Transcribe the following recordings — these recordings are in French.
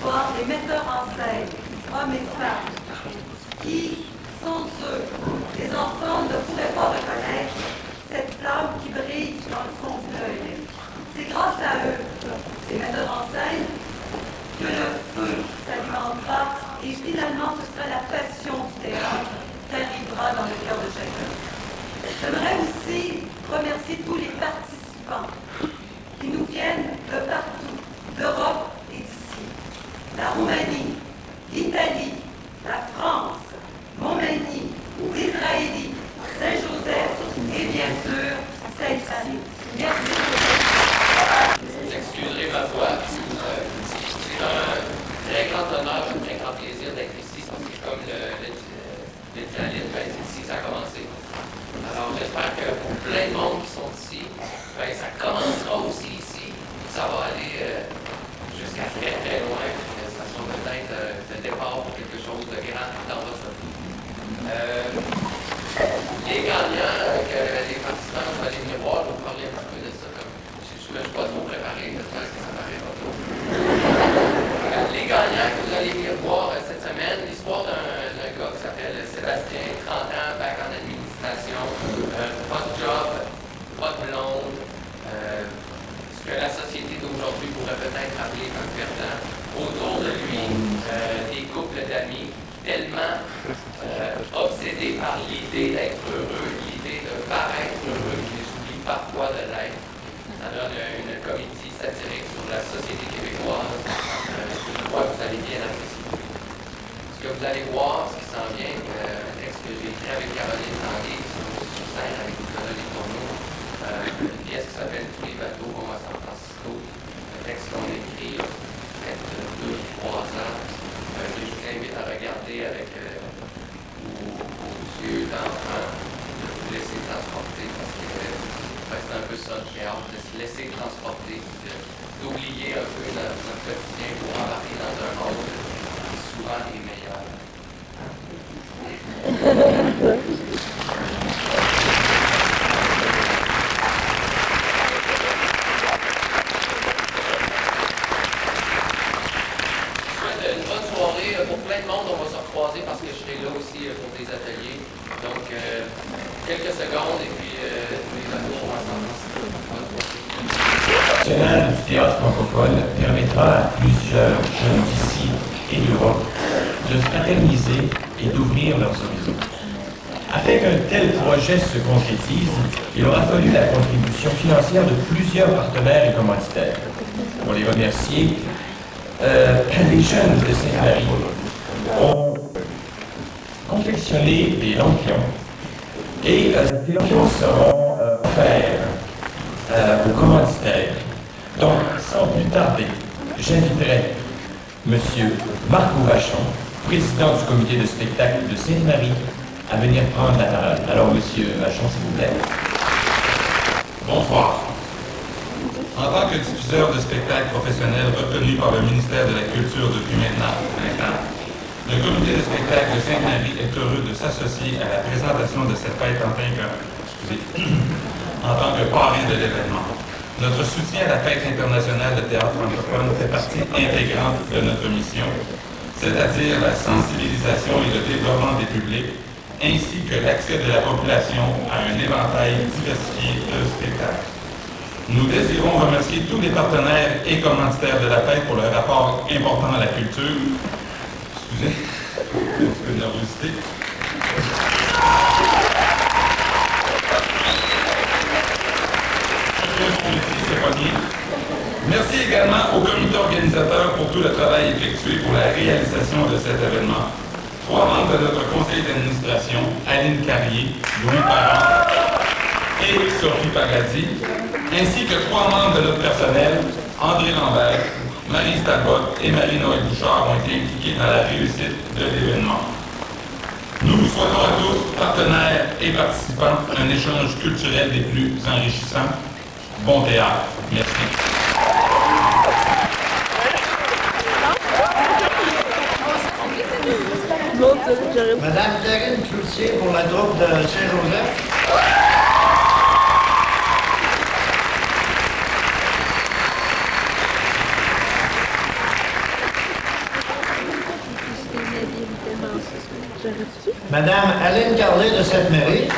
voir les metteurs en scène, hommes et femmes, qui sont ceux, les enfants ne pourraient pas reconnaître cette flamme qui brille dans le fond de l'œil. C'est grâce à eux, ces metteurs en scène, que le feu s'alimentera et finalement ce sera la passion du théâtre qui arrivera dans le cœur de chacun. J'aimerais aussi remercier tous les participants qui nous viennent de partout, d'Europe et d'ici. La Roumanie, l'Italie, la France, Montmagny, l'Israël, Saint-Joseph et bien sûr celle-ci. Merci. Vous excuserez ma voix. C'est un très grand honneur, un très grand plaisir d'être ici parce que comme le dit Aline, c'est ici que ça a commencé. Alors j'espère que pour plein de monde qui sont ici, ça commencera aussi ici. Ça va aller jusqu'à très très loin. Ça sera peut-être le départ pour quelque chose de grand dans votre vie. Les gagnants, les participants, vous allez venir voir, je vais vous parler un petit peu de ça. Je ne suis pas trop préparé, j'espère que ça paraît pas trop. Les gagnants que vous allez venir voir cette semaine, l'histoire d'un gars qui s'appelle Sébastien, 30 ans, bac en administration, pas de job, pas de blonde, ce que la société d'aujourd'hui pourrait peut-être appeler un perdant. Autour de lui, des couples d'amis tellement obsédés par l'idée d'être heureux, l'idée de paraître heureux, qu'ils oublient parfois de l'être. Ça donne une comédie satirique sur la société québécoise. Je crois que vous allez bien apprécier. Ce que vous allez voir, ce qui s'en vient, un texte que j'ai écrit avec Caroline Tanguay, qui sont sur scène avec Nicolas Letourneau, une pièce qui s'appelle Tous les bateaux vont à San Francisco. Un texte qu'on a écrit peut-être 2 ou 3 ans, que je vous invite à regarder avec vos yeux d'enfant, de vous laisser transporter parce que c'est un peu ça, j'ai hâte de se laisser transporter, d'oublier un peu notre quotidien pour embarquer dans un monde qui souvent est meilleur. Une bonne soirée pour plein de monde, on va se recroiser parce que je serai là aussi pour des ateliers. Donc, quelques secondes et puis tous les bateaux vont ensemble. Le national du théâtre francophone permettra à plusieurs jeunes d'ici et d'Europe de fraterniser et d'ouvrir leurs horizons. Afin qu'un tel projet se concrétise, il aura fallu la contribution financière de plusieurs partenaires et commanditaires. Pour les remercier, les jeunes de Sainte-Marie ont confectionné des lampions et ces lampions seront offerts aux commanditaires. Donc, sans plus tarder, j'inviterai M. Marc Vachon, président du comité de spectacle de Sainte-Marie, à venir prendre la parole. Alors, M. Vachon, s'il vous plaît. Bonsoir. En tant que diffuseur de spectacles professionnels reconnu par le ministère de la Culture depuis maintenant 20 ans, le comité de spectacle de Sainte-Marie est heureux de s'associer à la présentation de cette fête en tant que parrain de l'événement. Notre soutien à la fête internationale de théâtre francophone fait partie intégrante de notre mission, c'est-à-dire la sensibilisation et le développement des publics, ainsi que l'accès de la population à un éventail diversifié de spectacles. Nous désirons remercier tous les partenaires et commanditaires de la fête pour leur apport important à la culture. Excusez, un petit peu de nervosité. Merci également au comité organisateur pour tout le travail effectué pour la réalisation de cet événement. 3 membres de notre conseil d'administration, Aline Carrier, Louis Parent et Sophie Paradis, ainsi que 3 membres de notre personnel, André Lambert, Marie Stalbot et Marie-Noël Bouchard, ont été impliqués dans la réussite de l'événement. Nous vous souhaitons à tous, partenaires et participants, un échange culturel des plus enrichissants. Bon théâtre. Merci. Madame Karine Cloutier pour la troupe de Saint-Joseph. Madame Aline Carlet de Sainte-Marie.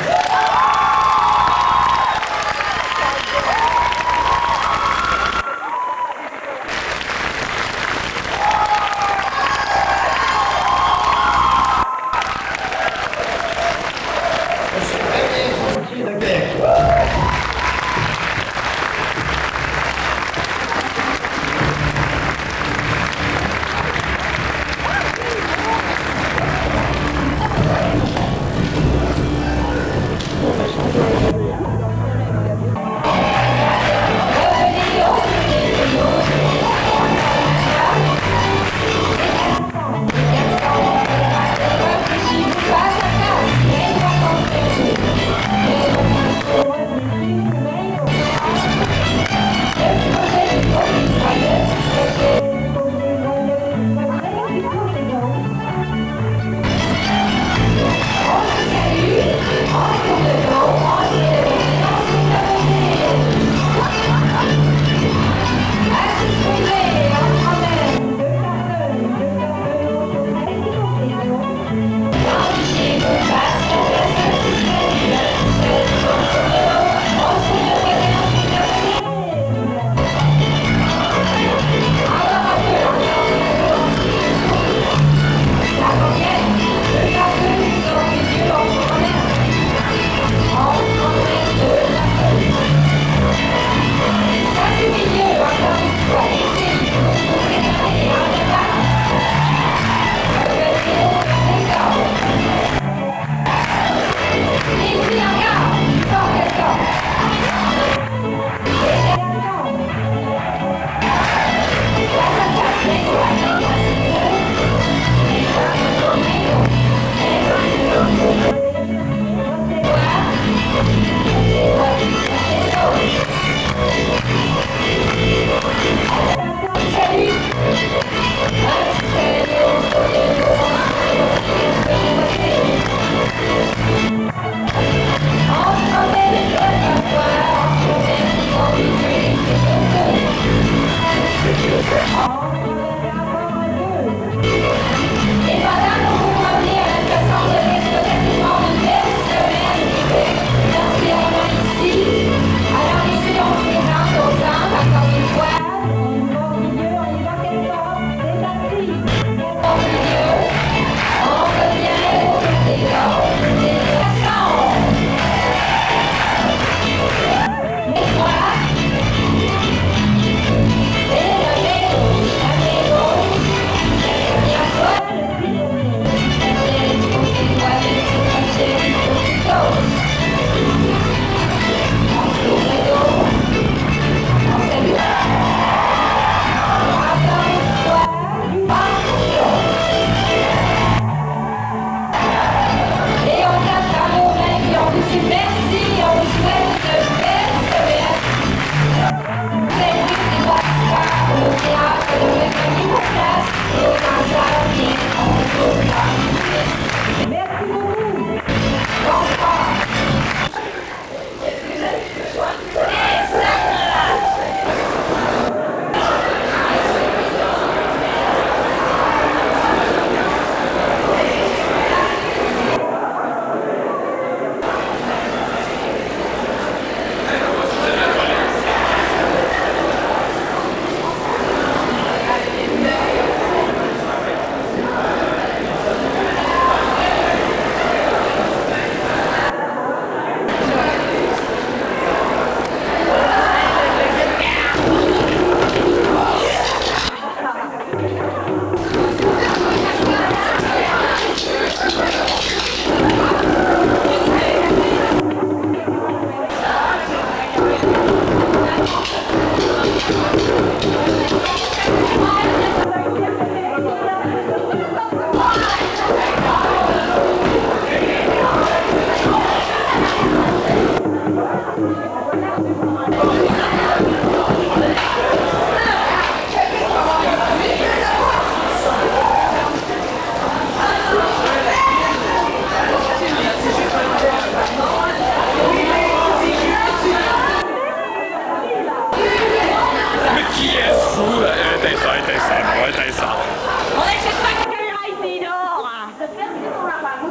On est chez toi, caméra ici, dehors.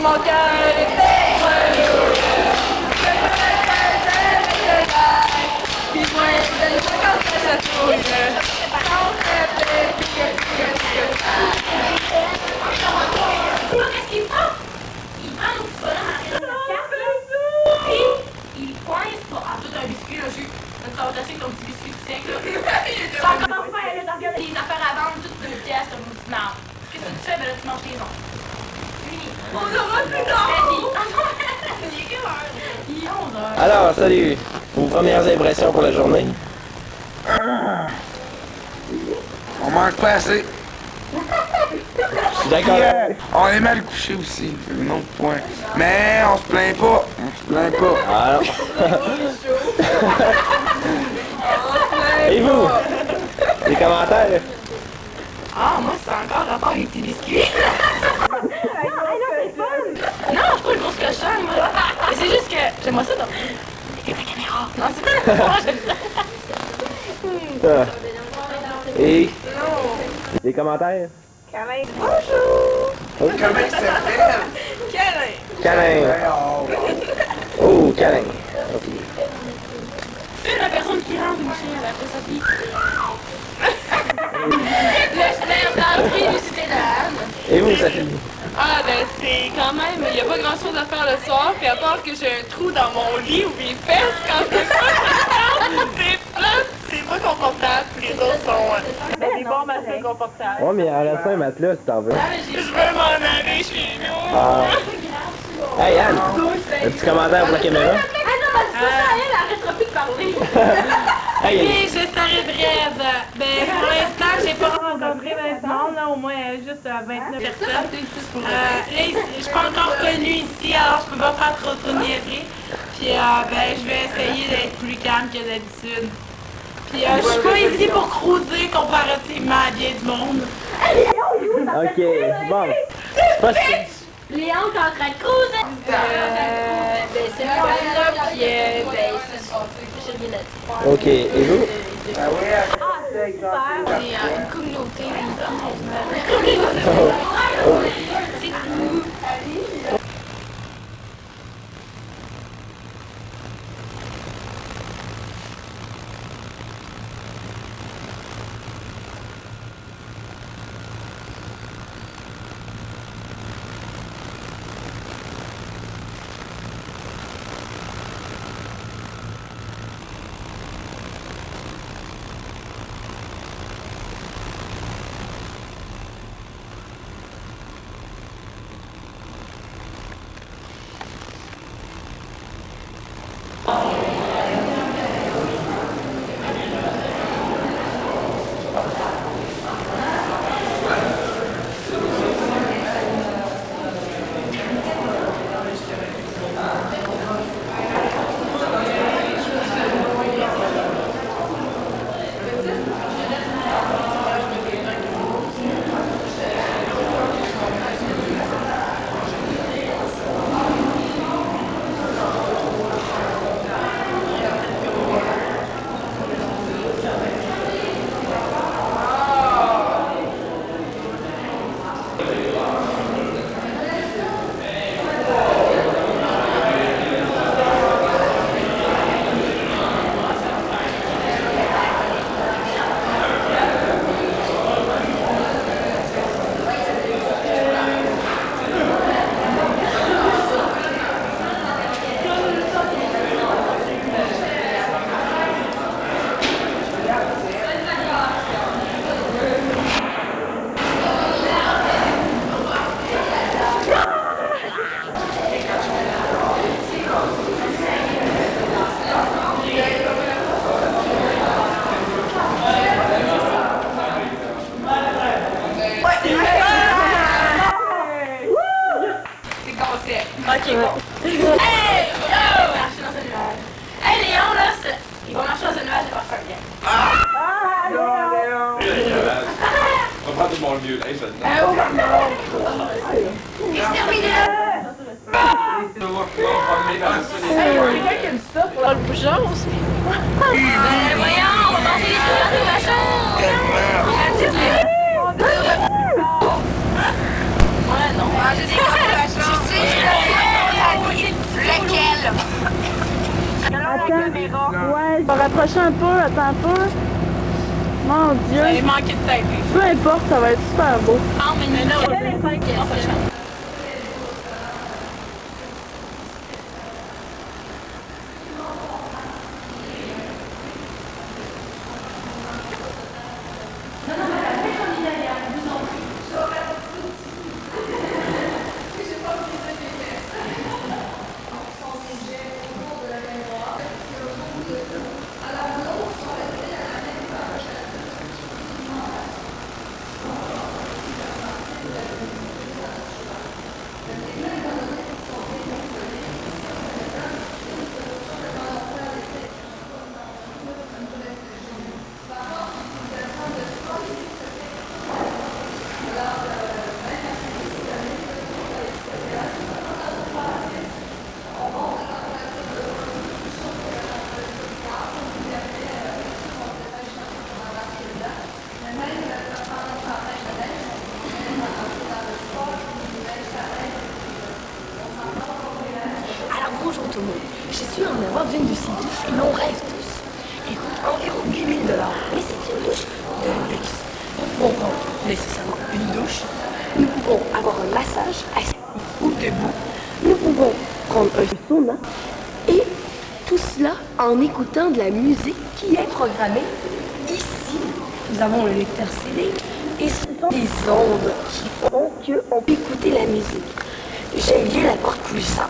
mon cœur était relou. Puis moi, je ne sais pas ce que ça trouve. Qu'est-ce qu'il prend? Il prend nos petits bonhommes à la carte, puis il coince pour en tout un biscuit, là, j'ai ça va tasser ton petit biscuit de sec, là. J'ai encore faim, là, t'as regardé les affaires à vendre, toutes 2 pièces, t'as mon petit marde. Qu'est-ce que tu fais? Ben là, tu manges tes ongles. On aura plus tard! Il est quelle heure? Il est 11h. Alors, salut! Vos premières impressions pour la journée? On mange pas assez. Je suis d'accord. On est mal couché aussi, c'est un autre point. Mais on se plaint pas. On se plaint pas. Ah non. Et vous? Les commentaires? Ah, moi, c'est encore rapport avec les petits biscuits. Non, c'est pas une grosse cochonne, moi. Mais c'est juste que j'aimerais ça dormir. Avec ma caméra. Non, c'est pas Ah. Et? Les commentaires? Bonjour! Comment il s'appelle? Câlin! Câlin! Oh, câlin! C'est la personne qui rentre, Michel, après Sophie. Le d'entrée, lui, c'était Anne. Et vous, Sophie? Ah, ben c'est quand même, il n'y a pas grand chose à faire le soir, puis à part que j'ai un trou dans mon lit ou mes fesses quand c'est pas plate, c'est pas confortable, puis les autres sont des bons matelas confortables. Ouais, mais il en reste un matelas si t'en veux. Je veux m'en aller chez nous. Ah. Hey Anne, un petit commentaire pour la caméra? Ah non, ben, c'est pas ça, elle arrêtera plus de parler. Hey, Oui, je serai brève. Ben, pour l'instant, j'ai pas rencontré 20 monde, là, au moins juste 29 personnes. Là, je suis pas encore connue ici, alors je peux pas faire trop de niaiseries. Puis, ben, je vais essayer d'être plus calme que d'habitude. Puis, je suis pas ici pour cruiser comparativement à bien du monde. ok, bon. C'est pas Léon est en train de cruiser. Ben, c'est le fun, là, puis, ben, c'est bien là-dessus. Ok, et vous? Ah, super. On est une communauté, c'est tout. Ok, bon. Hey! Yo! Marcher dans un nuage. Hey, Léon, là, il va marcher dans un nuage, il va faire bien. On va prendre tout mon lieu, là, ça Dans le bougeon aussi. Voyons, on va manger les cigarettes de machin. Ouais, non. Manger des cigarettes de machin. caméra. Ouais, je vais rapprocher un peu, attends un peu. Mon Dieu. Vous allez manquer de tête. Peu importe, ça va être super beau. Non, mais là, Alors bonjour tout le monde, je suis en avoir d'une de ces douches et l'on rêve tous. Elle coûte environ 8 000 $, mais c'est une douche de luxe. Nous pouvons prendre nécessairement une douche, nous pouvons avoir un massage assis ou debout, nous pouvons prendre un sauna et tout cela en écoutant de la musique qui est programmée ici. Nous avons le lecteur CD et ce sont des ondes qui font qu'on peut écouter la musique. J'aime bien la porte pulsante.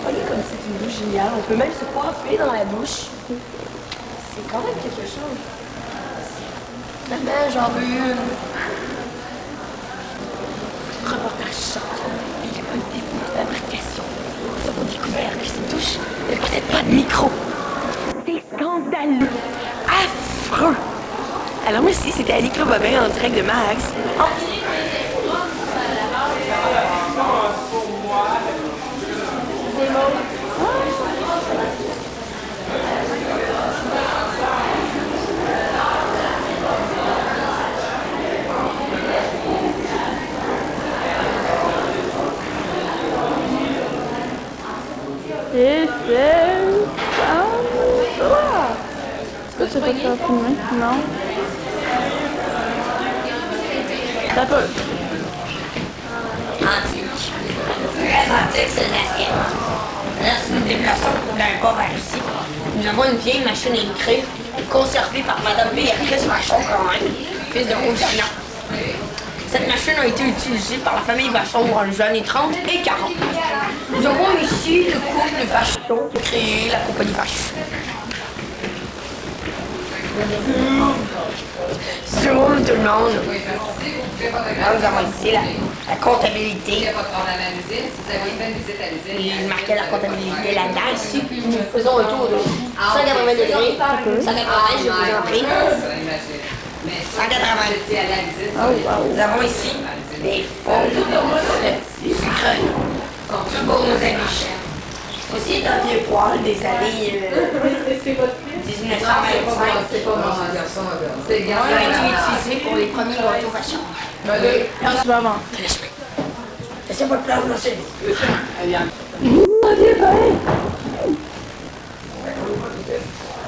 Voyez comme c'est une douche géniale. On peut même se coiffer dans la douche. C'est quand même quelque chose. Maman, j'en veux une. Reportage choc. Il y a un défaut de fabrication. Nous avons découvert que cette douche ne possède pas de micro. C'est scandaleux. Affreux. Alors merci, c'était Annick Bobin en direct de Max. Et c'est ça. Est-ce que tu peux te faire filmer? Non. Ça peut. Antique. Très antique, c'est l'assiette. Là, si nous déplaçons d'un pas vers ici, nous avons une vieille machine à écrire conservée par Mme Béatrice Vachon quand même, fils de Rosanna. Cette machine a été utilisée par la famille Vachon dans les années 30 et 40. Nous avons ici le couple Vachon qui a créé la compagnie Vachon. Bonjour tout le monde. Là, nous avons ici la comptabilité. Il marquait la comptabilité là-dedans. Ici, nous faisons un tour de 180 degrés. 180, je vous en prie. 180. Nous avons ici des fonds de sucre pour nos amis chefs. Aussi, un vieux poêle des années 1925. C'est pas mon garçon. C'est le garçon. Il a été utilisé pour les premiers gâteaux Vachon. Tu vas avant. Laissez votre place, monsieur.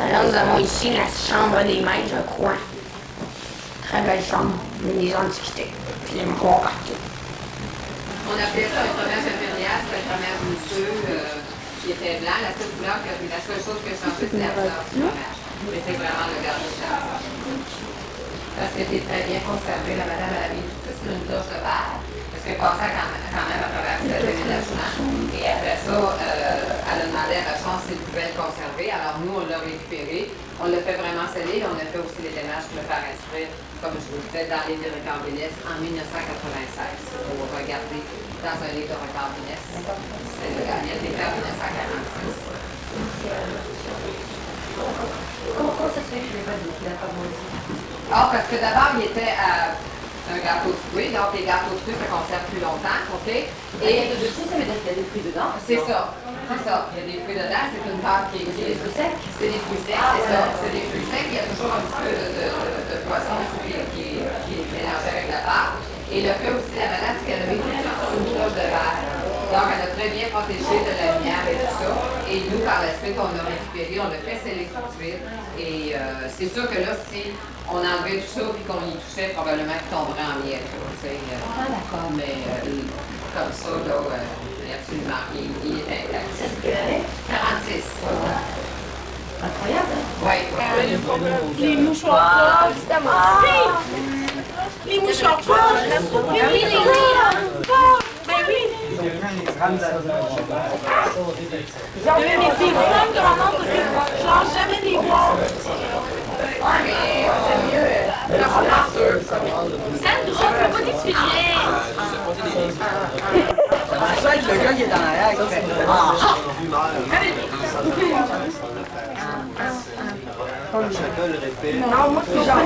Alors, nous avons ici la chambre des maîtres, je crois. Très belle chambre, des antiquités. Puis les miroirs partout. On appelait ça un fromage impérial, c'est un fromage mousseux qui était blanc. La seule chose que je sentais, c'est la couleur du fromage. Mais c'est vraiment le gâteau de chance. Parce que c'était très bien conservé. La madame avait mis tout ça sur une douche de verre. Parce qu'elle passait quand même à travers ce déménagement. Et après ça, elle a demandé à Vachon s'il pouvait le conserver. Alors nous, on l'a récupéré. On l'a fait vraiment sceller. On a fait aussi les démarches pour le faire inscrire, comme je vous le disais, dans les livres de records Guinness en 1996. Pour regarder dans un livre de records Guinness. C'est le gagnant des records Guinness en 1946. Comment ça se fait que je n'ai pas dit qu'il a pas mangé? Ah, parce que d'abord, il était un gâteau de fruits, donc les gâteaux de fruits se conservent plus longtemps, OK? Et le dessus, ça veut dire qu'il y a des fruits dedans? C'est ça, c'est ça. Il y a des fruits dedans, c'est une pâte qui est... C'est des fruits secs? C'est des fruits secs, c'est ça. C'est des fruits secs, il y a toujours un petit peu de poisson qui est mélangé avec la pâte. Et le fait aussi, la madame, c'est qu'elle a mis tout ça sur une cloche de verre. Donc, elle a pris très bien protégé de la lumière et tout ça. Et nous, par la suite, on l'a récupéré, on l'a fait sceller tout de suite. Et c'est sûr que là, si on enlevait tout ça et qu'on y touchait, probablement qu'il tomberait en miettes. D'accord. Mais comme ça, là, absolument, il est intact. C'est 46. Incroyable, hein? Oui. Les mouchoirs poches. Les mouchoirs poches. Oui, oui, les Ben oui. Mais c'est fun comment parce que je lâche jamais des bois. Ouais, mais c'est mieux. Sandra, tu m'as pas dit que tu filais. C'est ça que le gars qui est dans l'arrière qui fait Chacun le répète. Non, moi, c'est genre.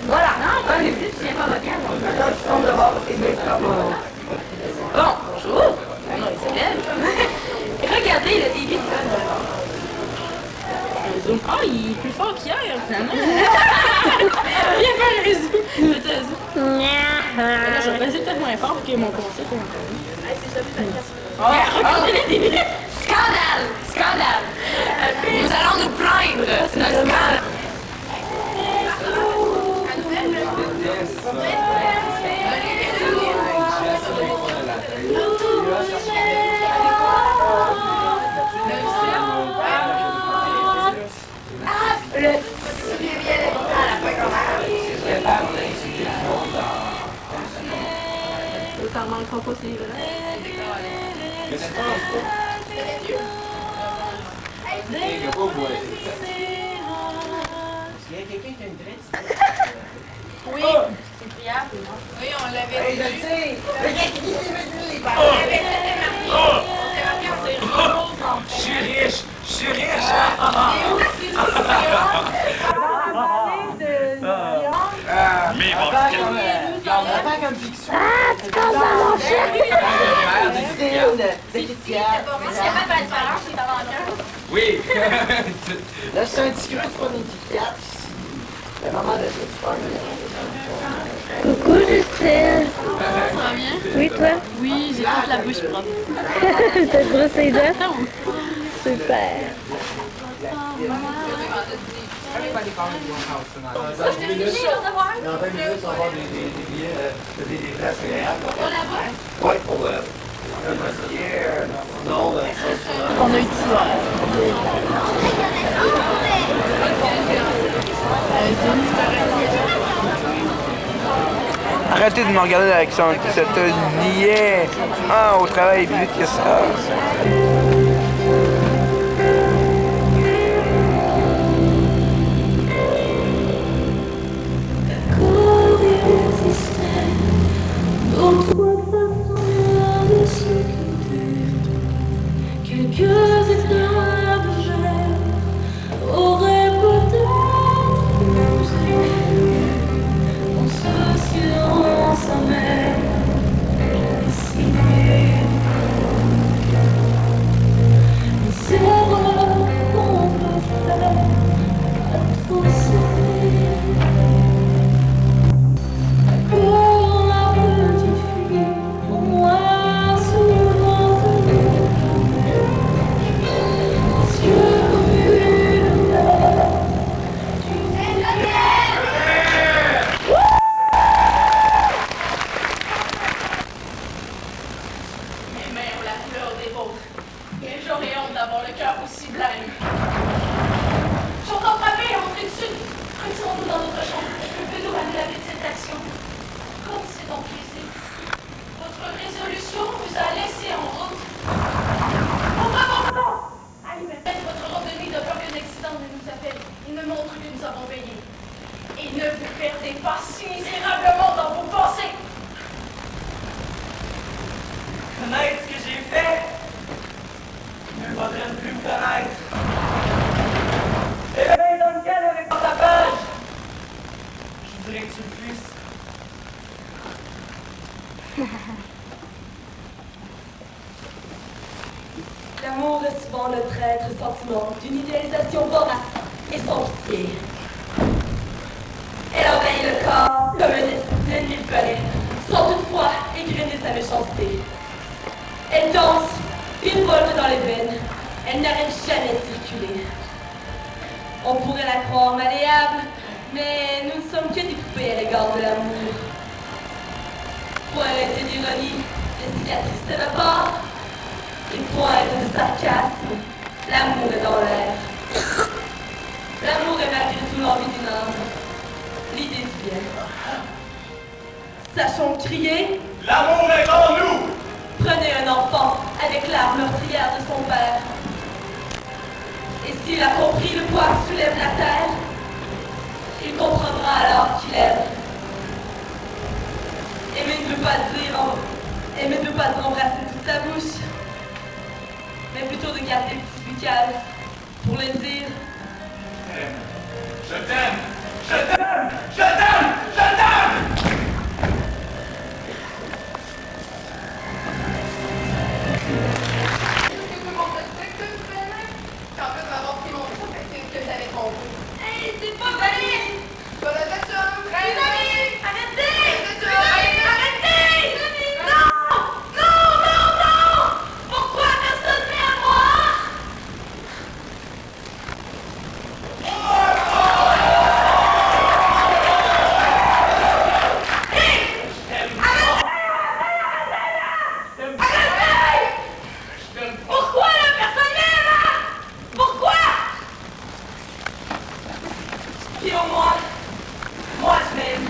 Voilà. Non, quand les petits, tu viens pas regarder. Bon, bonjour. Mon nom est Célèbre. Regardez le débit. Ah, il est plus fort qu'hier, finalement. Viens faire le résumé. Fais-tu le résumé? Là, je vais passer peut-être moins fort que mon concept. Regardez le débit. Scandale! Scandale! Nous allons nous plaindre. C'est un scandale. T'en manqueras pas, c'est vrai. Il n'y a pas de voix. Il y a quelqu'un qui a une traite. Oui, c'est priable. Oui, on l'avait Je le sais. Je suis riche! Je suis riche! Mais bon, Attends comme fiction. Ah, tu penses à mon chien? C'est qui Si, t'es pas mal capable de faire la différence, c'est avant cœur. oui! Là, c'est un petit creux, c'est pas une petite carte. Le moment de Coucou, Justine. Ça va bien? Oui, toi? Oui, j'ai toute la bouche propre. T'as brossé les dents? Super. Dans 10 minutes, dans 20 minutes, on va avoir des billets, des places agréables. Oui, pour non, On a eu tout ça. Arrêtez de me regarder avec cette niais. Ah, au travail, vite que ça. Quelques éclats de gel auraient peut-être nous ému dans ce silence amer dessiné. Les erreurs qu'on peut faire à trop s'aimer. Comme la petite fille, pour moi souvent Mes mains ont la couleur des vôtres. Et j'aurais honte d'avoir le cœur aussi blême. J'entends frapper, entrez dessus. Retirons-nous dans notre chambre. Je peux plus nous ramener la petite action. Comme c'est donc plaisir. Votre résolution vous a laissé en route. Oh, non! Allez, mais faites votre robe de nuit de peur qu'un accident ne nous appelle. Il me montre que nous avons veillé. Et ne vous perdez pas si misérablement dans vos pensées. Connaître ce que j'ai fait, il ne faudrait plus me connaître. Et bien, dans lequel avec ta page, je voudrais que tu le puisses. L'amour est souvent le traître sentiment d'une idéalisation vorace et sorcière. Elle envahit le corps comme un ennemi fallait, sans toutefois égrener sa méchanceté. Elle danse, une volte dans les veines. Elle n'arrête jamais de circuler. On pourrait la croire malléable, mais nous ne sommes que des poupées à l'égard de l'amour. Pointe d'ironie, les cicatrices s'évaporent. Une pointe de sarcasme, l'amour est dans l'air. L'amour est malgré tout l'envie d'une âme, l'idée du bien. Sachons crier. L'amour est en nous! Prenez un enfant avec l'arme meurtrière de son père. Et s'il a compris le poids que soulève la terre, il comprendra alors qu'il aime. Aimer ne veut pas dire embrasser toute sa bouche, mais plutôt de garder le petit buccal pour le dire. Je t'aime! Je t'aime! Je t'aime! Je t'aime! Hey, c'est pas vrai! Arrêtez! Arrêtez! Non! Non, non, non! Pourquoi personne vient à moi? Pourquoi la personne vient là? Pourquoi? Et au moins, moi je m'aime.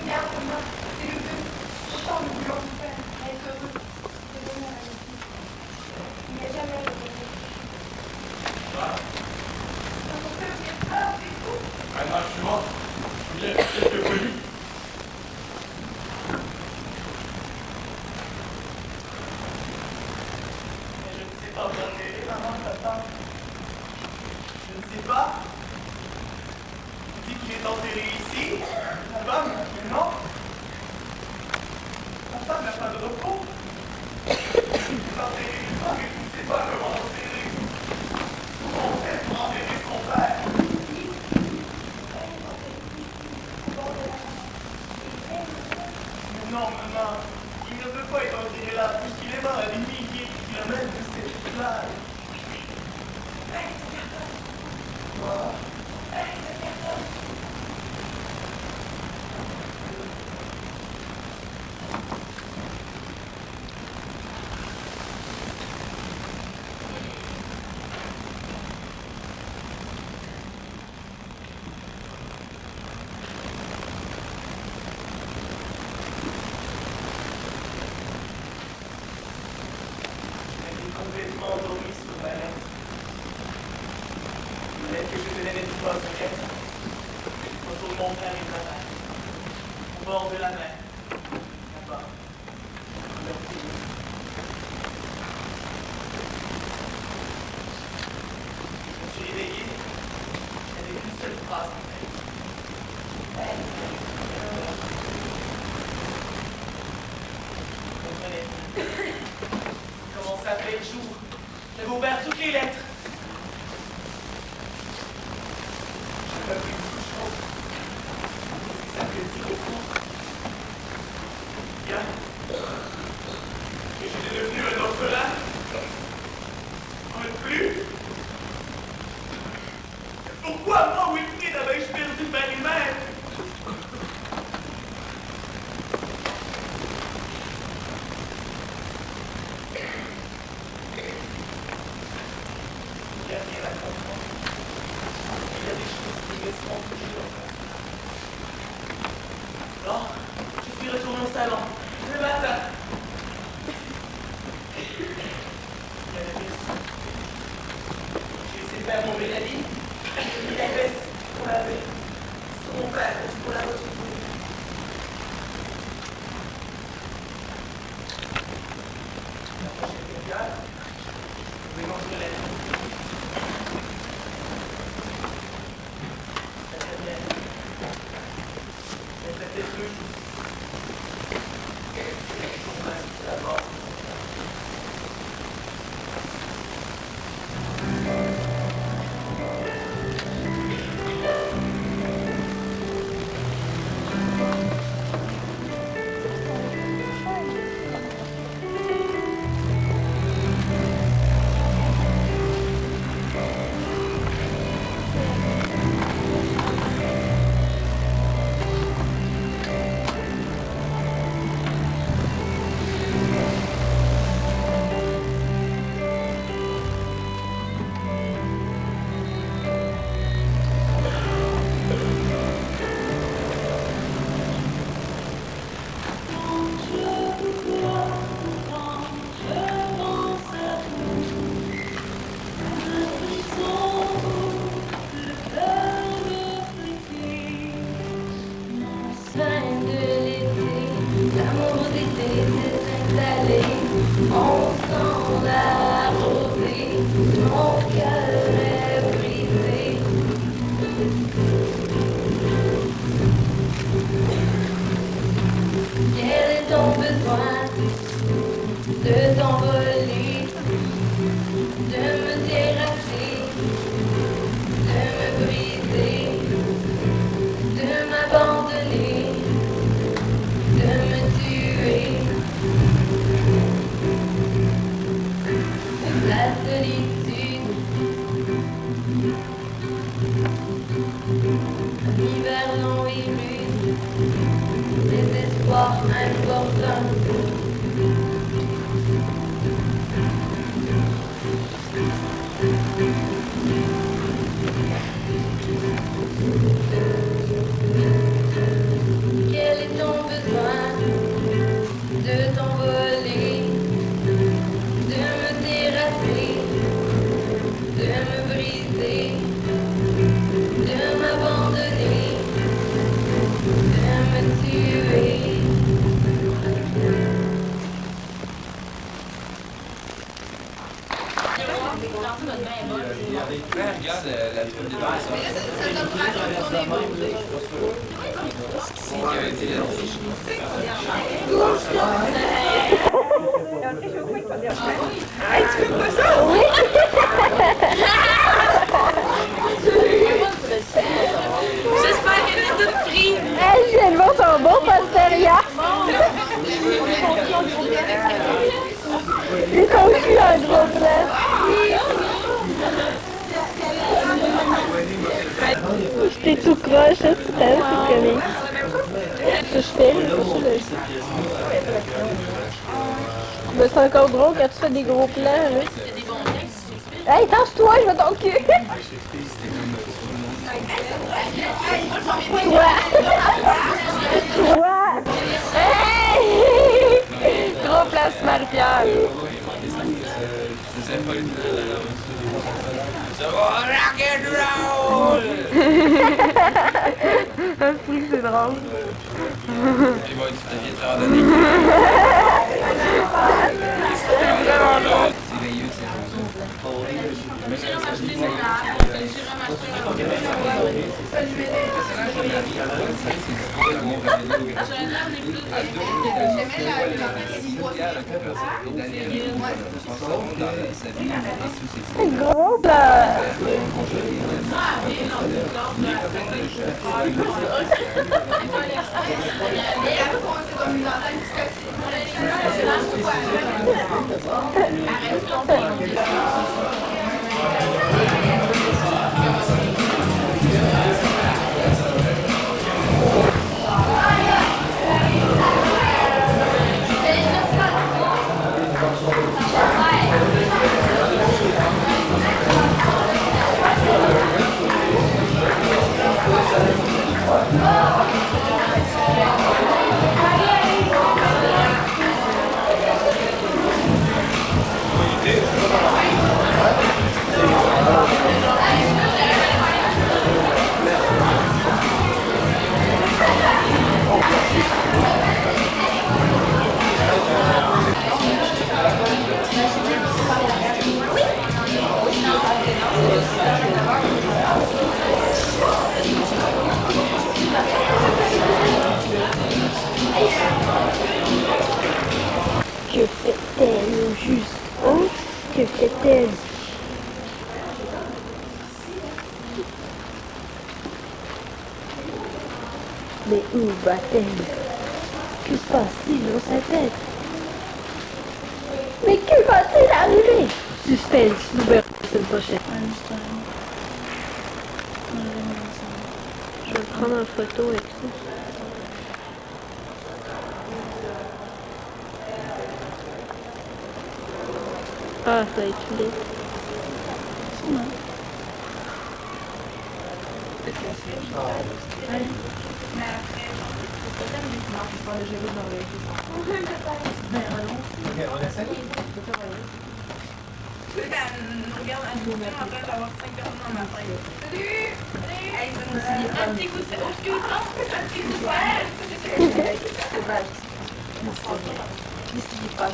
Regarde-moi, c'est le but. chante, nous voulons vous faire être heureux de venir avec nous. Il n'est jamais revenu. Ça vous fait bien peur, c'est tout. Maintenant, je suis mort. Je voulais quelques polis. Mais je ne sais pas où enterrer, maman, papa. Je ne sais pas. On dit qu'il est enterré ici. Là-bas, mais non. Ma femme n'a pas de repos. Il est enterré nulle part et je ne sais pas comment enterrer. Comment on fait pour enterrer son père? Mais non, maman. Il ne peut pas être enterré là puisqu'il est mort à des milliers de kilomètres de cette plage. Complètement endormi sur ma lettre. Une lettre que je tenais d'être pas secrète. Une photo de mon père et de ma mère. Au bord de la mer. Là-bas. Dans leur pays. Je me suis réveillé. J'avais une seule phrase en tête. Vous comprenez? Comment ça fait le jour? J'avais ouvert toutes les lettres. J'ai pas pris beaucoup de choses. Qu'est-ce que ça fait dire au fond? Bien. Que j'étais devenu un orphelin? Un plus? Pourquoi moi, Wilfrid, avais-je perdu Marie-Mère? Il y a rien à comprendre. Il y a des choses qui me sont toujours. Non, je suis retourné au salon. Le matin. Il y avait des sous. J'ai essayé de faire mon Mélanie. Il y avait ce qu'on avait. Sur mon père, est-ce qu'on l'a retrouvé? La prochaine période, je vais montrer la lettre. La dernière. Elle fait peut-être le jour. On va se savoir. De t'envoler, de me terrasser, de me briser, de m'abandonner, de me tuer. La solitude Hey, tu fais pas ça? Oui! J'espère qu'elle est toute prise. Hey, je viens de voir ton beau postérieur. Et ton cul en gros plan. J'étais tout croche, ça, c'est comique. Je filme, mais c'est encore drôle quand tu fais des gros plans, là. Hey, tasse-toi, je veux ton cul! Toi! Hey! Gros plan sur Marie-Pierre. C'est drôle. Gros Que fait-elle au juste? Hein? Que fait-elle? Mais où va-t-elle? Que se passe-t-il dans sa tête? Mais que va-t-il arriver? Suspense, nous verrons la semaine prochaine. Je vais le prendre en photo et tout. Ah, ça va être laid. Ok, on essaie? Regarde, en train d'avoir 5 personnes dans ma tête. Salut! Un petit coup de fer. Un petit coup de fer. N'essayez pas de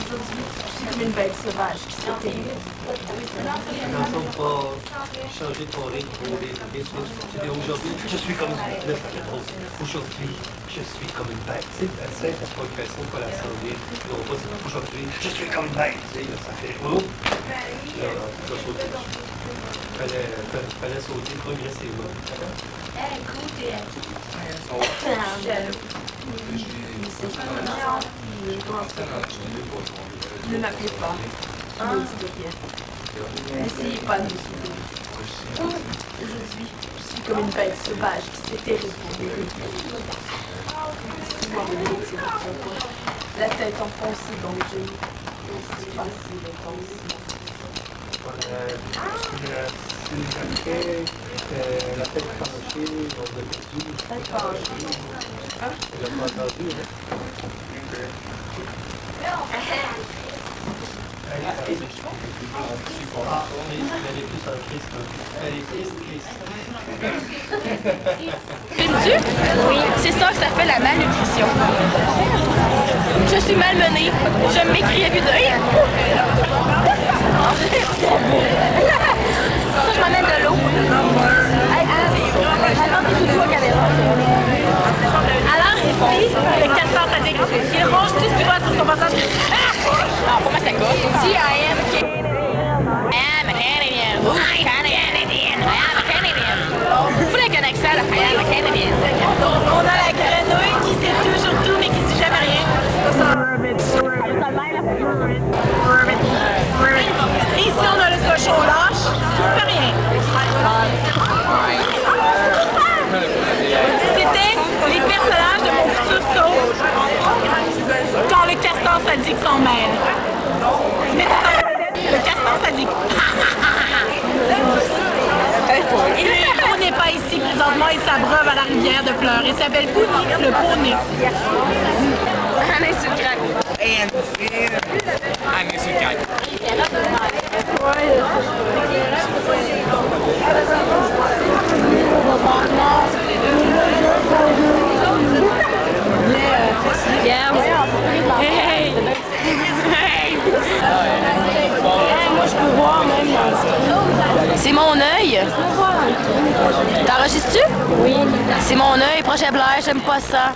aujourd'hui, je suis comme une bête sauvage qui s'éteint. N'entends pas changer ton rythme pour des choses. Tu dis aujourd'hui, je suis comme une bête. Aujourd'hui, je suis comme une bête. Tu sais, la progression, pas la changer. Aujourd'hui, je suis comme une bête. Tu sais, ça fait rigolo. Fallait sauter progressivement. Ne m'appelez pas. Je ne dis rien. N'essayez pas de me soulever. Aujourd'hui, je suis comme une bête sauvage qui s'est terrifiée. La tête enfoncée dans le jeu. C'est facile et facile. La tête penchée, on a perdu. Tête penchée. Elle n'a pas entendu, Filmes-tu? Oui. C'est ça que ça fait la malnutrition. Je suis malmenée. Je m'écris à vue d'œil. Ça, je m'amène de l'eau. Alors, ici, le castor sadique, il ronge tout ce qu'il voit sur son passage. Non, pour moi, c'est quoi? Si, I am a Canadian. I am a Canadian. I am a Canadian. Faut la connexion, là. I am a Canadian. On a la grenouille qui sait toujours tout, mais qui dit jamais rien. Et ici, on a le cochon lâche qui ne fait rien. C'était les personnages de mon futur show quand le castor sadique s'en mêle. Mais le castor sadique. Et le héros n'est pas ici présentement, il s'abreuve à la rivière de fleurs. Il s'appelle Pouni, le poney. Anne sur le crack. Anne sur le crack. Hey! Hey! Moi, je peux voir même. C'est mon œil. T'enregistres-tu? Oui. C'est mon œil, proche à Blair, j'aime pas ça.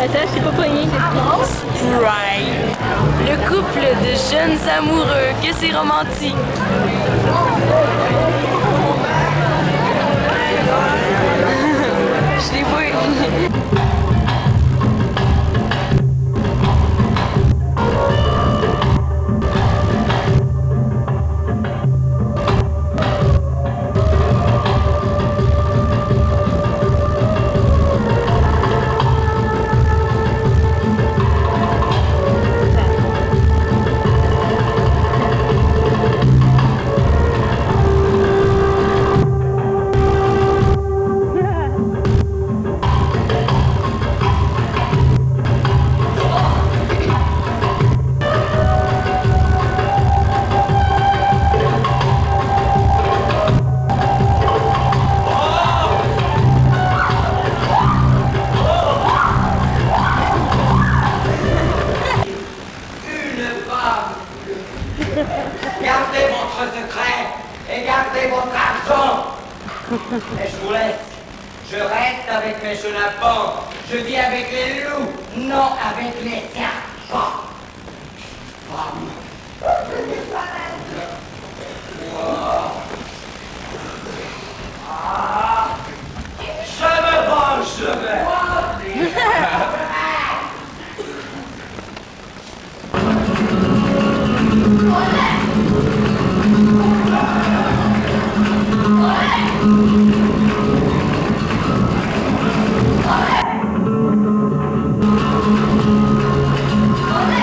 Attends, je t'ai pas pogné. Sprite. Le couple de jeunes amoureux, que c'est romantique. Je l'ai vu. Gardez votre secret et gardez votre argent. Et je vous laisse. Je reste avec mes chenapans. Je vis avec les loups, non avec les serpents. Je me venge, je vais. Olé!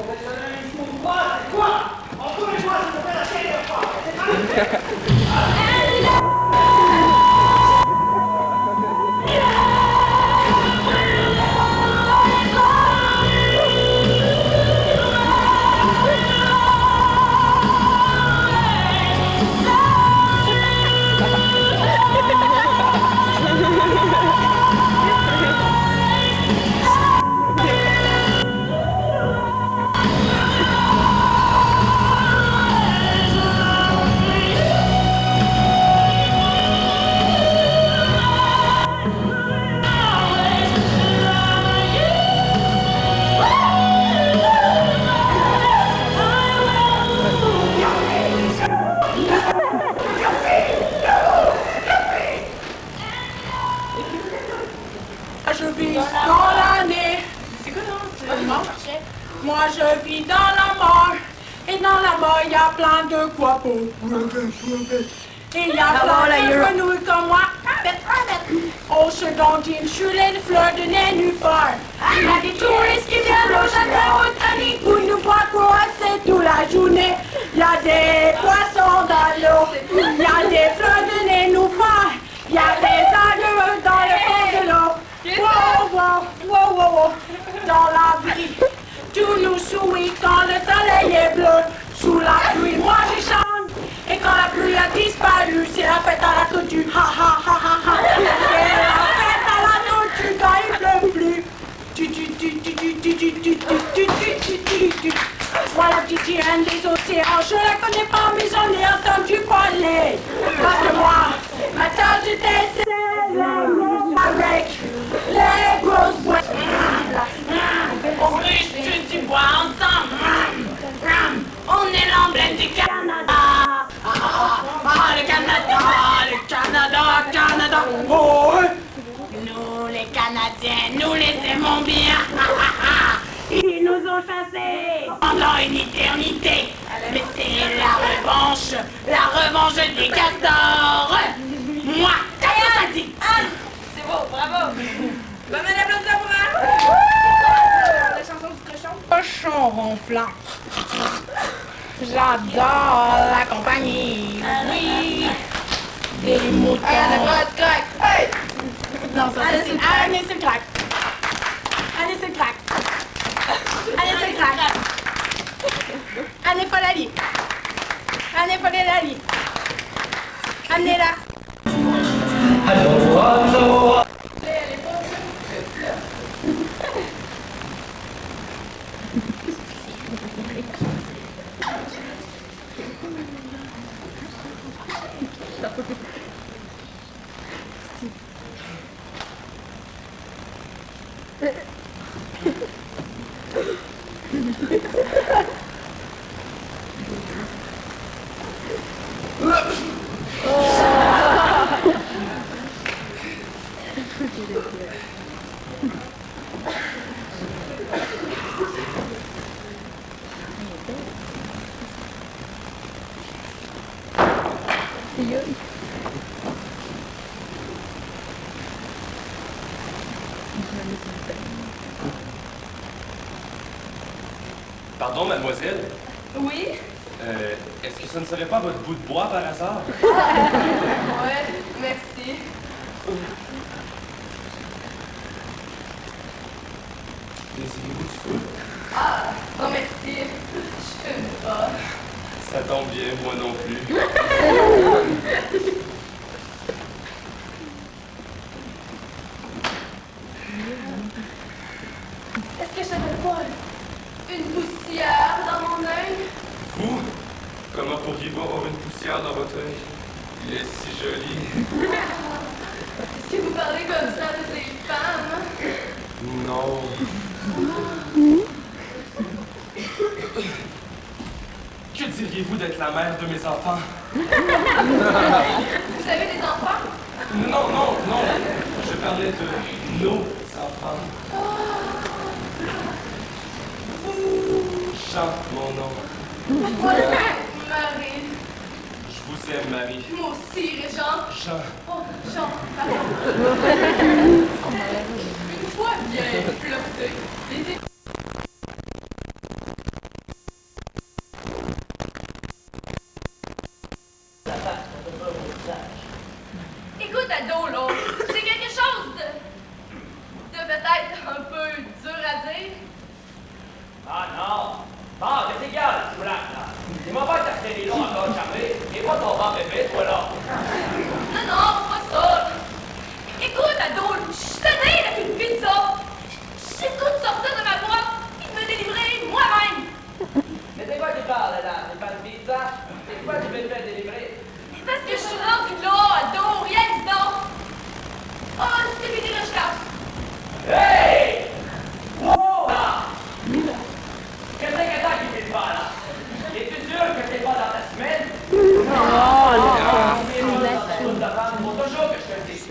professionnalisme ou quoi? C'est quoi? Encore une fois, je te fais la dernière fois. C'est Je vis dans l'année. C'est quoi non? Moi je vis dans la mort. Et dans la mort il y a plein de guapos. Et il y a plein de grenouilles comme moi. Oh je dandine, je suis les fleurs de nénuphar. Il y a des touristes qui viennent au jardin botanique pour nous voir coincer toute la journée. Il y a des poissons dans l'eau. Il y a des fleurs de nénuphar. Il y a des algues dans le fond de l'eau. Wow, wow, wow, wow, wow. Dans la vie, tout nous sourit quand le soleil est bleu. Sous la pluie, moi je chante. Et quand la pluie a disparu, c'est la fête à la tortue. Ha ha ha ha ha. C'est la fête à la tortue quand il pleut plus. Voilà la petite sirène des océans. Je la connais pas, mais j'en ai entendu parler. Parce que moi, ma tante était célèbre avec les grosses boîtes. On riche du bois ensemble. On est l'emblème du Canada. Le Canada, le Canada, Canada. Oh, nous les Canadiens, nous les aimons bien. Ils nous ont chassés pendant une éternité. Mais c'est la revanche des castors. Moi, qu'est-ce que ça dit? C'est beau, bravo! Bonne applaudissements pour elle! La chanson du cochon? Cochon ronflant. J'adore la compagnie. Oui. Des moutons. Hey, on a pas de crack! Hey! Non, ça c'est Allez, c'est le crack. Allez, c'est le crack. Allez, c'est le crack. Allez, pas la lit. Allez, pas la lit. Allez là. Allô, allô. Pardon, mademoiselle? Oui? Est-ce que ça ne serait pas votre bout de bois par hasard? Ouais, merci. Désirez-vous du feu? Ah, non merci. Je fume pas. Ça tombe bien, moi non plus. Est-ce que j'avais pas une poussière dans mon œil? Vous? Comment pourriez-vous avoir une poussière dans votre œil? Il est si joli. Est-ce que vous parlez comme ça de des femmes? Non. Que diriez-vous d'être la mère de mes enfants? Vous avez des enfants? Non, non, non. Je parlais de nos enfants. Chante mon nom. Moi, Marie. Je vous aime, Marie. Moi aussi, Régent. Jean. Oh, Jean, pardon. Une fois bien flirté, les ado, là, c'est quelque chose de peut-être un peu dur à dire. Ah non! Bon, c'est égal, tu là. C'est ma bête à serrer là encore jamais. Et pas ton grand bébé, toi là. Non, non, c'est pas ça. Écoute, ado, je suis tannée avec une pizza. J'ai tout sorti de ma boîte et me délivrer moi-même. Mais c'est quoi qui parle là? C'est pas de pizza? C'est quoi tu veux te faire délivrer? Parce que je suis rendue là, ado, réalise donc. Oh, c'est fini que je casse. Hey! Wow là! Qu'est-ce que t'as qui fait pas là? Es-tu sûr que c'est pas dans ta semaine? Pour toujours que je te le dis.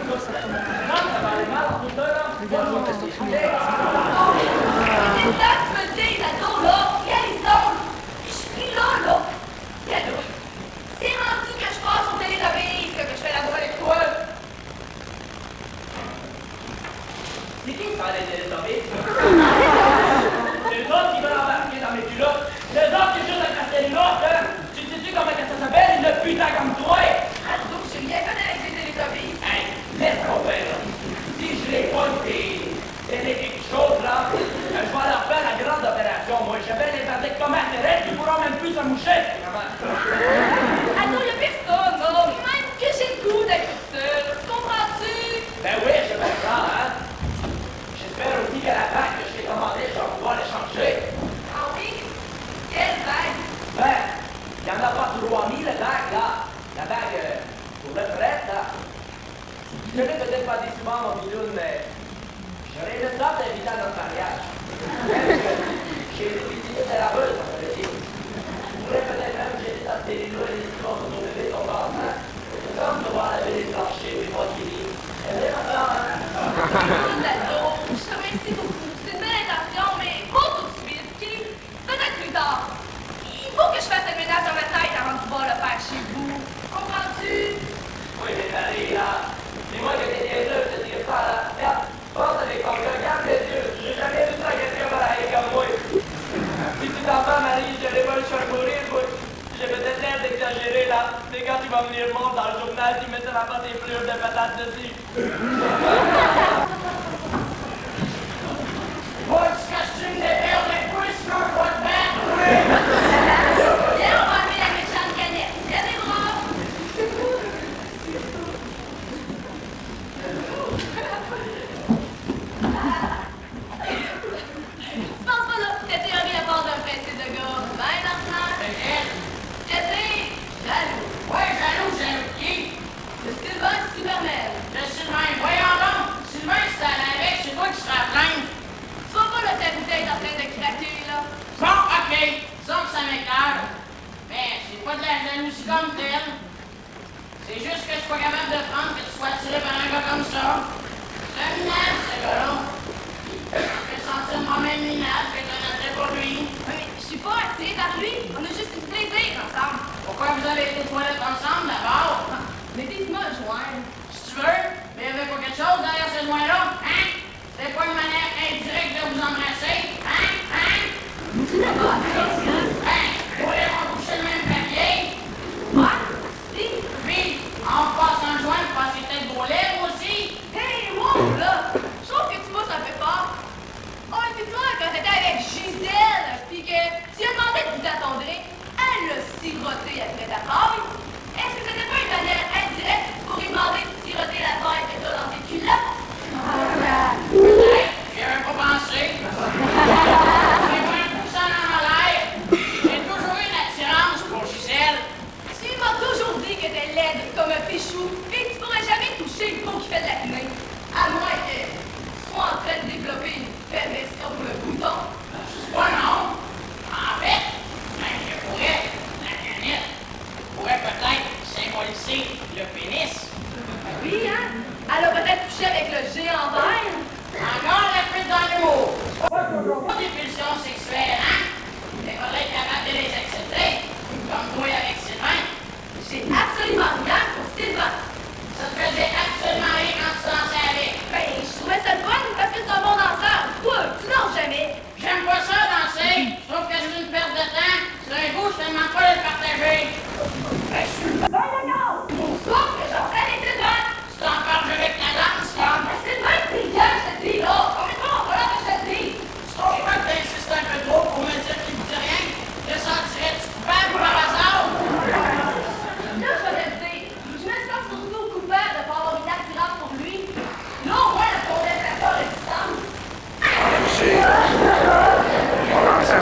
Non, ça va aller mal en tout temps là. C'est là que tu me dis, ado, là, réalise donc. Je suis là. Ado, c'est rendu que je passe au Télétobies, que je fais la voix avec toi. C'est qui qui parle des Télétobies? C'est eux autres qui veulent embarquer dans mes culottes. C'est eux autres qui juste à casser les notes, hein? Tu sais-tu comment ça s'appelle, une putain comme toi? Ado, je suis rien connu avec les Télétobies. Hey, laisse tomber là. Si je les pointe et quelque chose là, je vais leur faire la grande opération, moi. Je vais les faire comme intérêt, ils pourront même plus se moucher. Ado, y'a personne, non. Même que j'ai le goût d'être seule. Comprends-tu? Ben oui, je comprends, hein. J'espère aussi que la bague que je t'ai commandée, je vais pouvoir l'échanger. Ah oui? Quelle bague? Ben, il n'y en a pas 3000 bagues là. La bague pour le prêtre là. Je n'ai peut-être pas dit souvent mon bidoune, mais j'aurais le temps d'inviter à notre mariage. J'ai des visites de la rue, ça me dit. Je pourrais peut-être même jeter ta télé et les histoires de ton bébé ton ventre, hein. C'est comme de voir la belle plancher, mais pas qui rit. Elle est maintenant, hein. Ado, je te remercie beaucoup. C'est une belle intention, mais pas tout de suite, ok? Peut-être plus tard. Il faut que je fasse le ménage dans ma tête avant de pouvoir le faire chez vous. Comprends-tu? Oui, mais Marie, là, dis-moi que t'es niaiseux, je te dis ça, là. Regarde, pense avec ton cœur, regarde les yeux. J'ai jamais vu ça quelqu'un pareil comme moi. Si tu t'en vas, Marie, je n'allais pas le faire mourir, moi. J'ai peut-être l'air d'exagérer, là. Mais quand tu vas venir voir dans le journal, tu mettras pas des fleurs de patates dessus. Moi, ce costume de verre de couche, je veux pas te battre. Viens, on va enlever la méchante canette. Viens les bras. Tu penses pas là que ta théorie à part d'un principe de gars ben ordinaire? Je dis, jaloux. Ouais, jaloux qui? Le Sylvain Superman. Le Sylvain, voyons donc. Sylvain, c'est à l'inverse, c'est toi qui seras à plaindre. Tu vois pas là ta bouteille en train de craquer là? Bon, ok, ça m'éclaire. Mais c'est pas de la jalousie comme telle. C'est juste que je suis pas capable de prendre que tu sois attiré par un gars comme ça. C'est un minable, ce gars-là. Je fais sentir moi-même minable, que t'en as très pour lui. Mais je suis pas attirée par lui. On a juste du plaisir ensemble. Pourquoi vous avez été toilettes ensemble d'abord? Mais dis-moi, joindre. Si tu veux, mais il y avait pas quelque chose derrière ce joint-là, hein? C'était pas une manière indirecte de vous embrasser, hein? Hein? Vous voulez qu'on couche le même papier? Quoi? Si? Puis, on passe un joint pour passer peut-être vos lèvres aussi? Hey, wow, là! Je trouve que tu mousses un peu fort. Oh, et puis toi, quand t'étais avec Gisèle, pis que tu lui as demandé de goûter à ton drink, elle l'a siroté après ta paille. Est-ce que c'était pas une manière indirecte pour lui demander de siroter la paille que t'as dans tes culottes? Peut-être, j'y avais pas pensé. J'ai pas un pouce en l'air.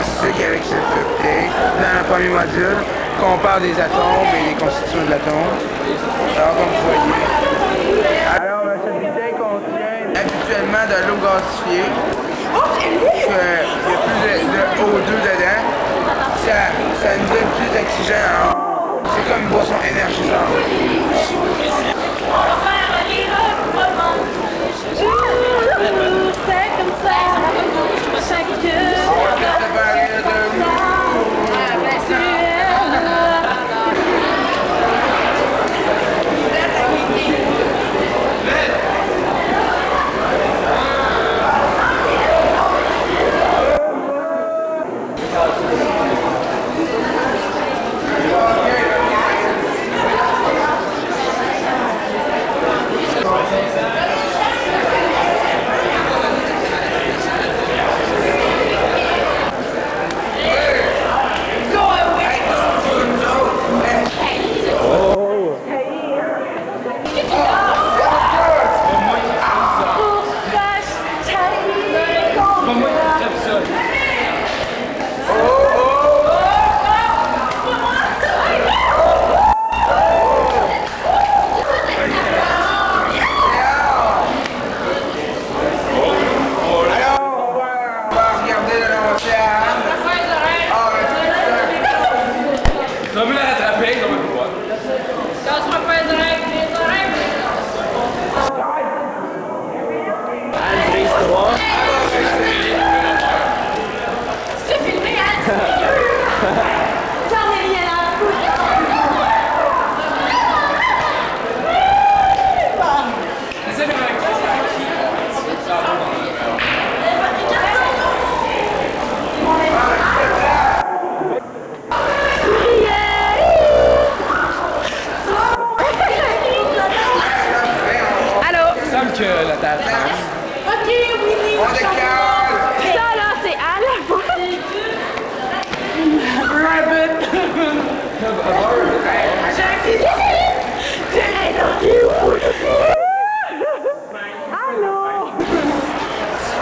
scientifique avec cette update. Dans le premier module, on parle des atomes et des constituants de l'atome. Alors, comme vous voyez. Alors, cette bouteille contient habituellement de l'eau gasifiée. Il y a plus de O2 dedans. Ça nous donne plus d'oxygène. Alors, c'est comme une boisson énergisante. C'est comme ça,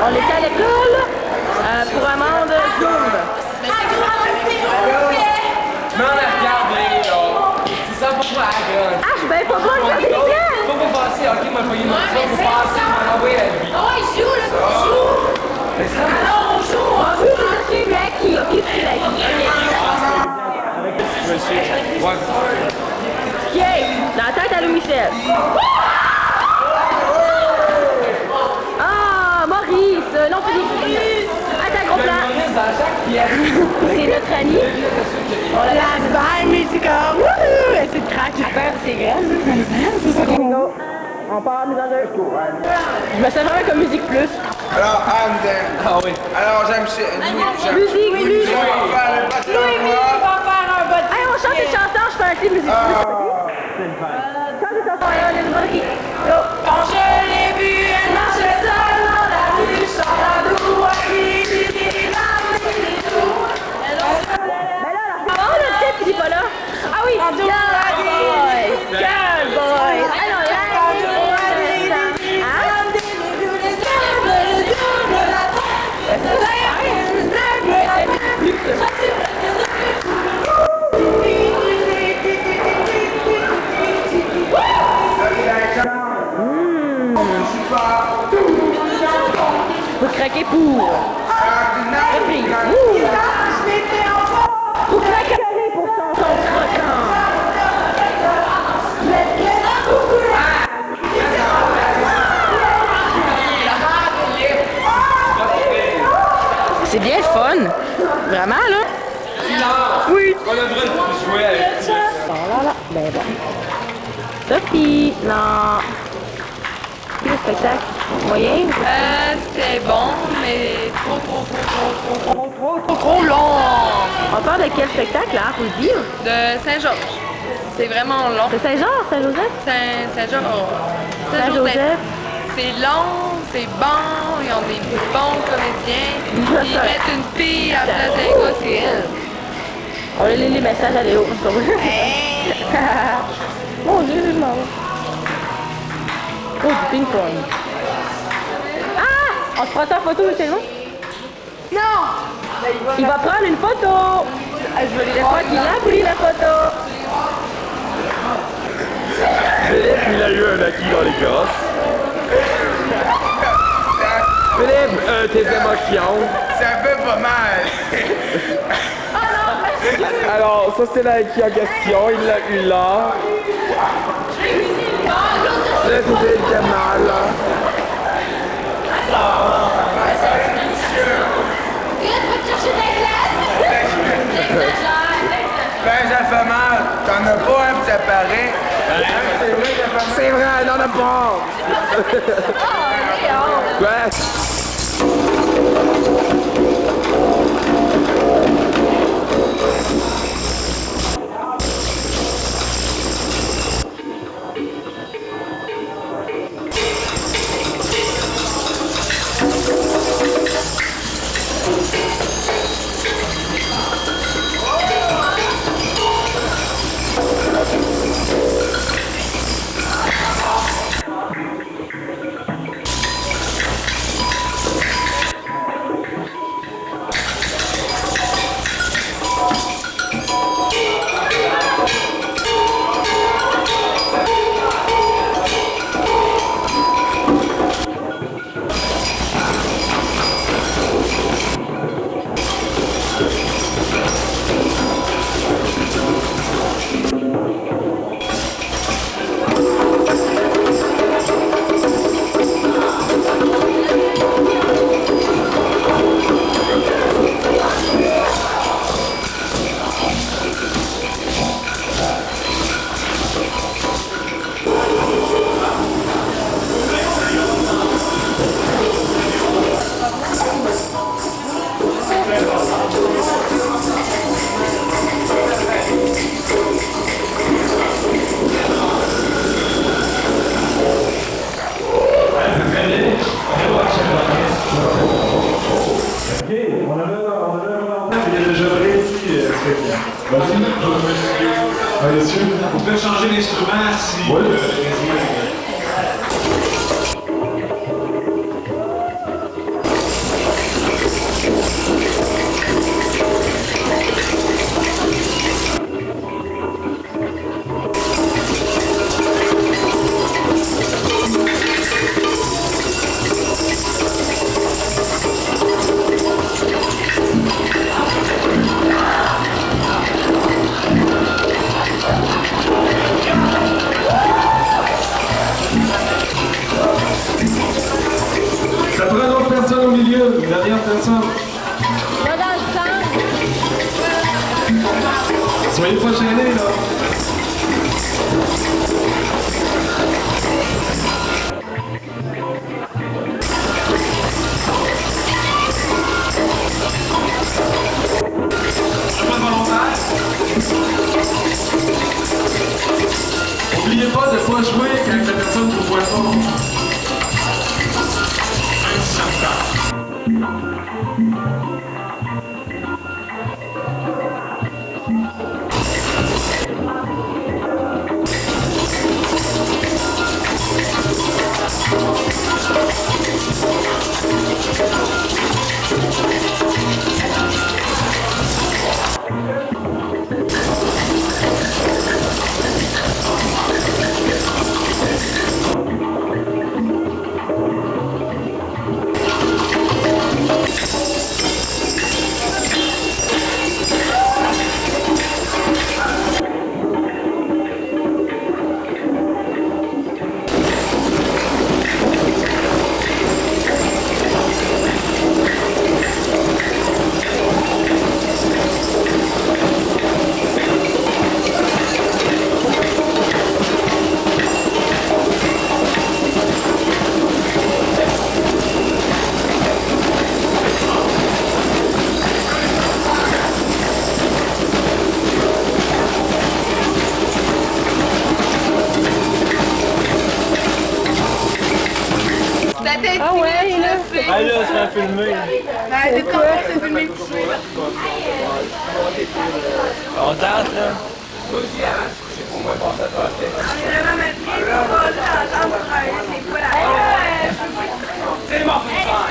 On est à l'école pour amende Zoom. Mais on a regardé, là. C'est ça pour moi, là. Ah, je vais pas voir le faire des pièces. Faut pas passer, ok, moi, faut y monter ça, faut passer, on va envoyer la vie. Oh, il joue, là, il joue. Alors, on joue, Je suis mec qui suit la vie. Ok, dans la tête à Louis-Michel. Ah, Maurice, non, Philippe. Attends, gros plan. C'est notre Annie. On la balle, mais c'est comme, wouhou, c'est de crack. C'est grave. C'est ça qu'on a. On part mise en jeu. Je me sens vraiment comme musique plus. Alors, Anne, ah oui. Alors, j'aime Musique, Louis. va faire un bot. Hey, on chante une chanson, je fais un clip musique plus. Chante une chanson, on est une bonne. Quand je l'ai vue, elle marchait seule dans la rue, chantant doux, Mais là, oh, le tip, il est pas là. Ah oui, girl boy. Girl boy. Ah non, là, Vous craquez pour. Reprise. Vous craquez pour son croquant. C'est bien le fun. Vraiment, là. Oui. On a le droit de jouer avec. Oh là là. Ben bon. Sophie, non. Le spectacle moyen? C'était bon, mais trop long. On parle de quel spectacle, là, faut le dire? De Saint-Georges. C'est vraiment long. C'est Saint-Georges, Saint-Joseph? Saint-Georges. Saint-Joseph. C'est long, c'est bon, ils ont des bons comédiens. Ils mettent une fille à la place d'un gars, c'est elle. On va lire les messages à Léo. Mon Dieu, je m'en vais. Oh, du ping-pong. Ah! On se prend ça en photo, c'est bon? Non! Il va prendre une photo. Je crois qu'il a pris la photo. Philippe, il a eu un acquis dans les gosses. Philippe, tes émotions. Ça fait pas mal. Alors, ça c'était l'acquis en question, il l'a eu là. Là, c'était le canal, là. Ben, ça fait mal. T'en as pas un, pis ça paraît. C'est vrai, n'en a pas. Ouais. On peut changer l'instrument si... Ça prend une autre personne au milieu, une dernière personne. Là dans le centre. Soyez pas gênés, là. Pas de volontaire. N'oubliez pas de ne pas jouer quand la personne ne vous voit pas. Même si ça me parle. Ah ouais, là, c'est... Ah là, c'est un filmé. Ben, c'est pas vrai, c'est filmé couché. On tente, là. On est vraiment maîtrisé, on va entendre c'est quoi la... C'est mon frère!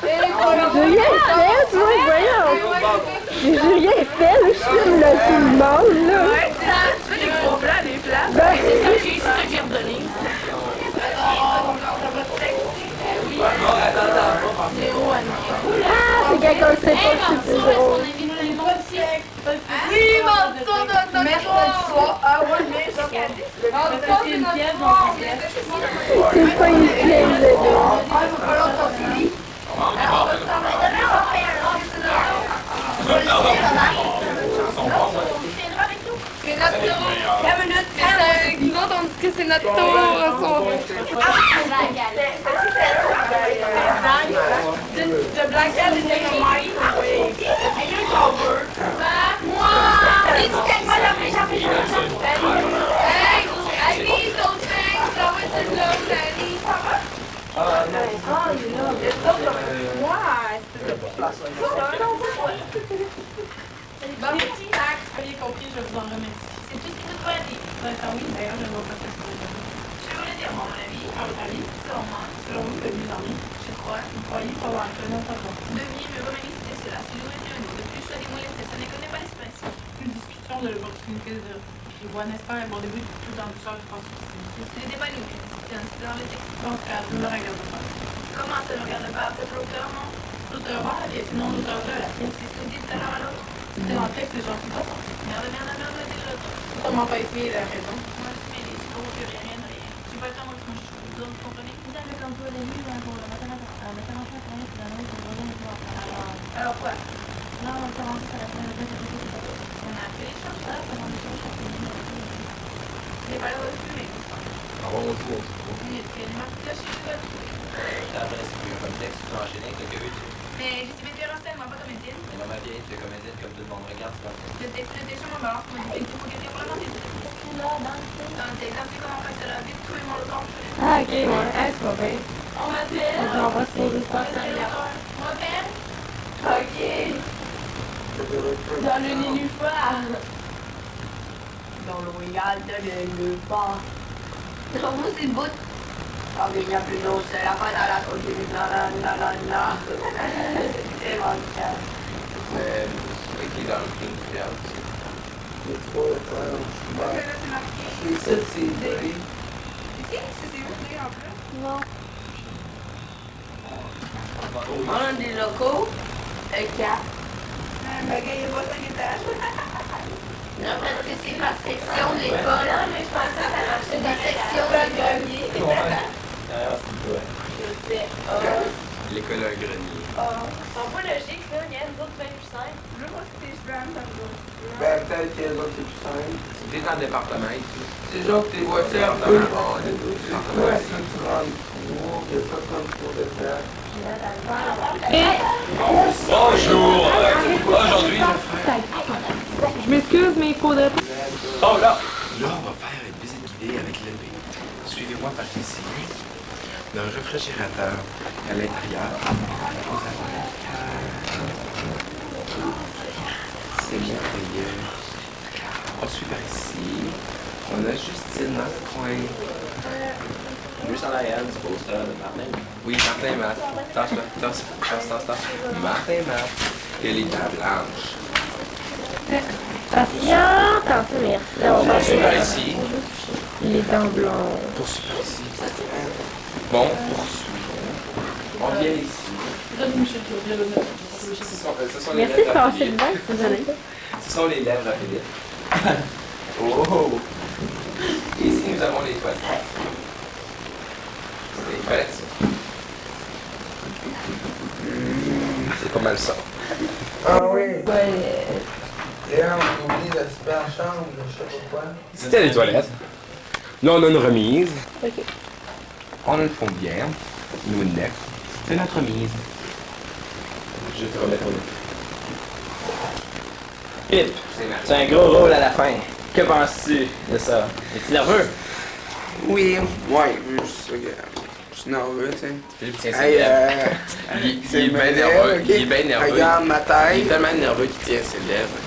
Hey! J'ai rien fait, toi, voyons. J'ai rien fait, là, je filme là, tout le monde, là. Ouais, tu fais des gros plans, des plans. Ben, c'est ça que j'ai redonné. Ah, c'est quand on le sait pas que c'est plus drôle. Oui, mardi soir, notre soir. Ah ouais, mais ça. C'est une pièce, C'est pas une pièce de dos. Ah, il va falloir qu'on finisse. C'est notre tour. La minute. Nous autres, on dit que c'est notre tour à soir. De Blackhead et de Mike. Moi! Éduquez-moi la méchante. Hey, Annie, ton chien, ça va être là, Annie, ça va? Ah, il est là. Moi, Bon, petit tac. Soyez compris, je vous en remercie. C'est tout ce qui nous doit dire. Oui, d'ailleurs, je ne vois pas ce que c'est. Je voulais dire, mon avis, À votre avis, selon moi, selon vous, le mieux dormi, je crois, vous croyez savoir que non, pas bon. deviez me remanifester cela. Si j'aurais été un autre, depuis je des mots, ça ne connaît pas l'expression. Une discussion de l'opportunité de prévoir, n'est-ce pas, un bon début de tout dans le champ, je pense que c'est. C'est des débats inutiles. C'est dans le texte. Donc, je ne me regarde pas. Comment ça ne regarde pas? Peut-être l'auteur, non? L'auteur va la pièce, sinon l'auteur de la pièce. C'est ce que vous dites de l'un à l'autre. C'est dans le texte, les gens sont pas sortis. Merde, dis l'autre. Comment pas essayer la raison? Moi, je suis mêlée. Je ne plus rien, rien. J'ai pas le temps, moi, je suis. Vous comprenez? Vous avez comme toi les livres pour le mathématicien Internet, puis l'annonce de Roland et voir. Alors quoi? Là, on commence à la fin de On a fait les choses, ça, ça, on a fait les choses. C'est pas le refumer. Ah bon, on joue. Il y a des marques cachées, je dois trouver. T'adresses plus un contexte, tu enchaîner avec le que veux-tu. Mais je suis metteur en scène, moi, pas comédienne. Mais maman vieille, tu es comédienne comme tout le monde. Regarde ça. Le texte de déjà, moi, balance, moi, il faut regarder pour la montée. Là, Dans tes danser comment on fait cela, vite, tout le monde le temps. Ah, ok, ouais. Ah, c'est pas bien. On m'appelle. On va se poser ça. On m'appelle. OK. Dans le nénuphar. Dans le royal de nénuphar. Pour vous, c'est le bout. Ah, mais il n'y a plus d'eau, c'est la fin à la continue. La. C'est mon cœur. C'est écrit dans le film du théâtre. C'est ça, c'est vrai. C'est où, en plus? Non. Un des locaux est 4. Un bagage, il y a pas 5 étages. Non, parce que c'est par section de l'école. Non, mais je pensais que ça marchait Des sections de grenier. D'ailleurs, c'est toi. Je sais. L'école a un grenier. Ils sont pas logiques, là. Il y a une autre 25. Je veux pas citer je vais ça me Ben, peut-être qu'il y a d'autres qui sont plus simples. C'est dans le département ici. C'est genre que tes voitures un peu. Ouais, si tu rentres trop, il n'y a pas comme trop de faire. Bonjour! Aujourd'hui, Je m'excuse, mais il faudrait pas. oh là! Là, on va faire une visite guidée avec l'épée. Suivez-moi par ici. Le réfrigérateur à l'intérieur. C'est merveilleux. Ensuite, par ici, on a Justine dans le coin. Juste en arrière du poster de Martin. Oui, Martin et Matt. Tasse. Martin et Matt. Et les dents blanches. Attention, merci. Poursuivre par ici. Les dents blanches. Poursuivre par ici. Bon, poursuivre. On vient ici. Ce sont les Merci de lèvres à passer Philippe. dedans, c'est désolé. Ce sont les lèvres à Philippe. Oh! Ici, nous avons les toilettes. C'est les toilettes, ça. C'est pas mal ça. Ah oui. Et là, on oublie la super chambre, je sais pas quoi. C'était les toilettes. Là, on a une remise. OK. On a une faudière. Nous, une nef. C'est notre remise. Je vais te remettre au nez. Philippe, c'est un gros rôle à la fin. Que penses-tu de ça? Es-tu nerveux? Oui, je suis nerveux, tu sais. Philippe, tiens, Hey, il est bien nerveux. ok. Il est bien nerveux. Regarde ma taille. Il est tellement nerveux qu'il tient ses lèvres.